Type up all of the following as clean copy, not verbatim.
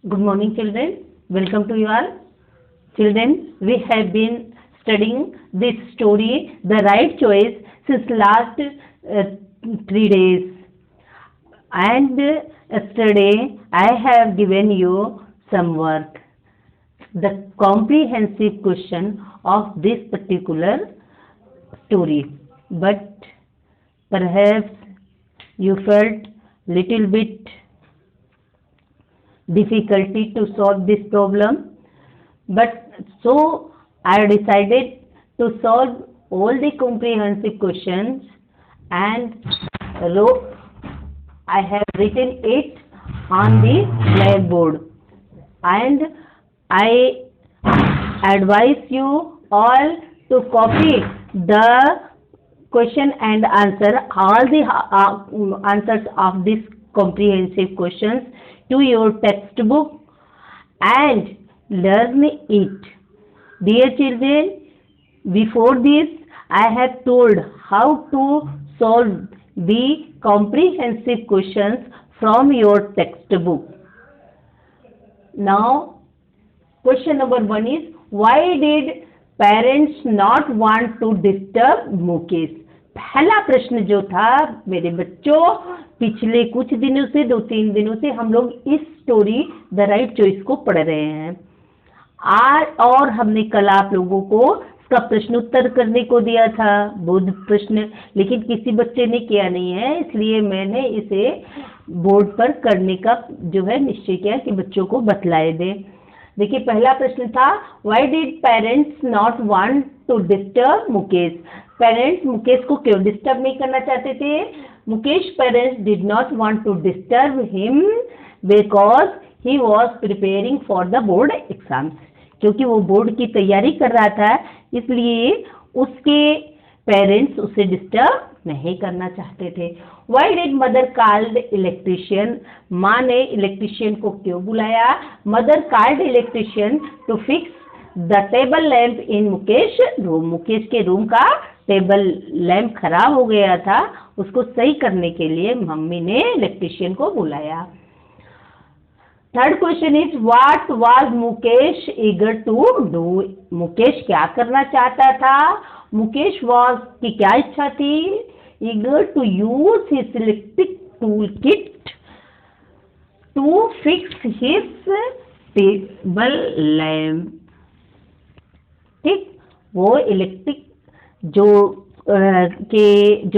Good morning, children. Welcome to you all. Children, we have been studying this story, The Right Choice, since last 3 days. And yesterday, I have given you some work. The comprehensive question of this particular story. But perhaps you felt little bit difficulty to solve this problem, but so I decided to solve all the comprehensive questions and I have written it on the blackboard, and I advise you all to copy the question and answer all the answers of these comprehensive questions to your textbook and learn it. Dear children, before this I have told how to solve the comprehensive questions from your textbook. Now, question number 1 is, why did parents not want to disturb Mukesh? पहला प्रश्न जो था मेरे बच्चों, पिछले कुछ दिनों से 2-3 दिनों से हम लोग इस स्टोरी द राइट चॉइस को पढ़ रहे हैं आज, और हमने कल आप लोगों को इसका प्रश्न उत्तर करने को दिया था, बोध प्रश्न, लेकिन किसी बच्चे ने किया नहीं है, इसलिए मैंने इसे बोर्ड पर करने का जो है निश्चय किया कि बच्चों को बतलाए दें। देखिए, पहला प्रश्न था, why did parents not want to disturb Mukesh? Parents Mukesh को क्यों डिस्टर्ब नहीं करना चाहते थे? Mukesh parents did not want to disturb him because he was preparing for the board exams, क्योंकि वो बोर्ड की तैयारी कर रहा था, इसलिए उसके पेरेंट्स उसे डिस्टर्ब नहीं करना चाहते थे। Why did mother called electrician? माँ ने इलेक्ट्रिशियन को क्यों बुलाया? Mother called electrician to fix the table lamp in Mukesh room. Mukesh के रूम का टेबल लैंप खराब हो गया था, उसको सही करने के लिए मम्मी ने इलेक्ट्रिशियन को बुलाया। Third question is, what was Mukesh eager to do? Mukesh क्या करना चाहता था? मुकेश वाज की क्या इच्छा थी? Eager to use his electric tool kit to fix his table lamp. ठीक, वो इलेक्ट्रिक जो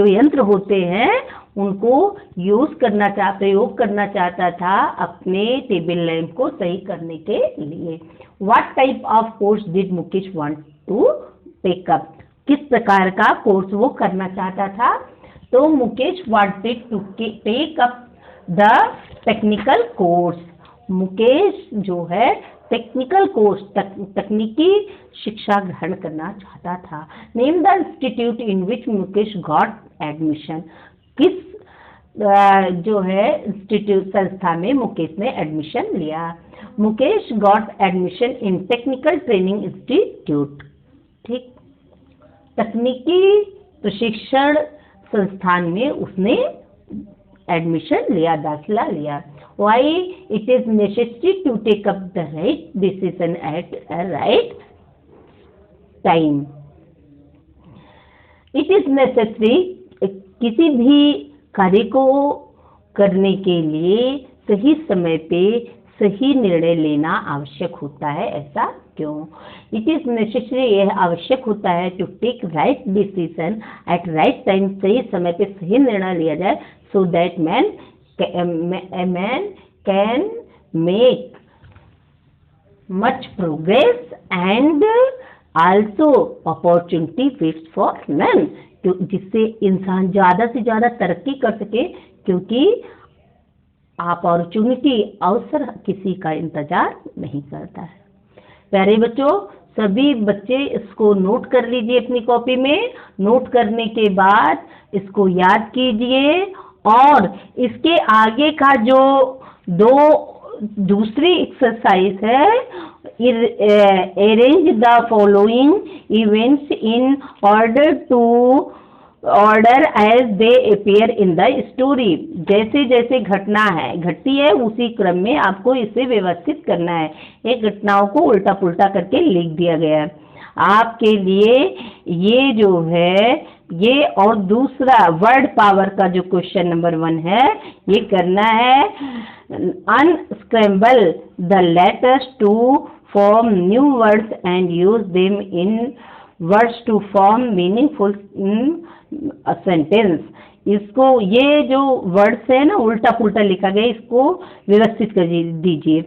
यंत्र होते हैं उनको प्रयोग करना चाहता था अपने टेबल लैंप को सही करने के लिए। What type of course did Mukesh want to take up? किस प्रकार का कोर्स वो करना चाहता था? तो Mukesh wanted to take up the technical course. Mukesh जो है टेक्निकल कोर्स, तकनीकी शिक्षा ग्रहण करना चाहता था। Name the institute in which Mukesh got admission? किस जो है इंस्टीट्यूट संस्था में मुकेश ने एडमिशन लिया? Mukesh got admission in technical training institute. ठीक, तकनीकी प्रशिक्षण संस्थान में उसने एडमिशन लिया, दाखिला लिया। Why it is necessary to take up the right decision at a right time? It is necessary, किसी भी कार्य को करने के लिए सही समय पे सही निर्णय लेना आवश्यक होता है, ऐसा क्यों? इट इज नेसेसरी, यह आवश्यक होता है, to take right decision at right time, सही समय पे सही निर्णय लिया जाए, so that a man can make much progress and also opportunity waits for none, जिससे इंसान ज़्यादा से ज़्यादा तरक्की कर सके, क्योंकि अपॉर्चुनिटी, अवसर किसी का इंतजार नहीं करता है। प्यारे बच्चों, सभी बच्चे इसको नोट कर लीजिए अपनी कॉपी में। नोट करने के बाद इसको याद कीजिए, और इसके आगे का जो दूसरी एक्सरसाइज है, arrange the following events in order to order as they appear in the story. जैसे जैसे घटना है घटती है उसी क्रम में आपको इसे व्यवस्थित करना है। ये घटनाओं को उल्टा पुल्टा करके लिख दिया गया है आपके लिए। ये जो है ये और दूसरा वर्ड पावर का जो क्वेश्चन नंबर 1 है ये करना है unscramble the letters to form new words and use them in words to form meaningful sentence. इसको ये जो वर्ड्स है ना उल्टा पुल्टा लिखा गया इसको व्यवस्थित कर दीजिए,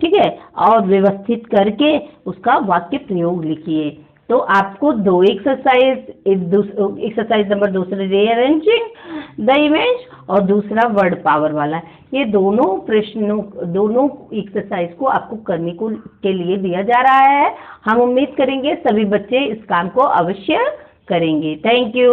ठीक है, और व्यवस्थित करके उसका वाक्य प्रयोग लिखिए। तो आपको 2 exercise, exercise number 2 rearranging the image और दूसरा वर्ड पावर वाला, ये दोनों प्रश्नों दोनों एक्सरसाइज को आपको करने को के लिए दिया जा रहा है। हम उम्मीद करेंगे सभी बच्चे इस काम को अवश्य करेंगे। Thank you.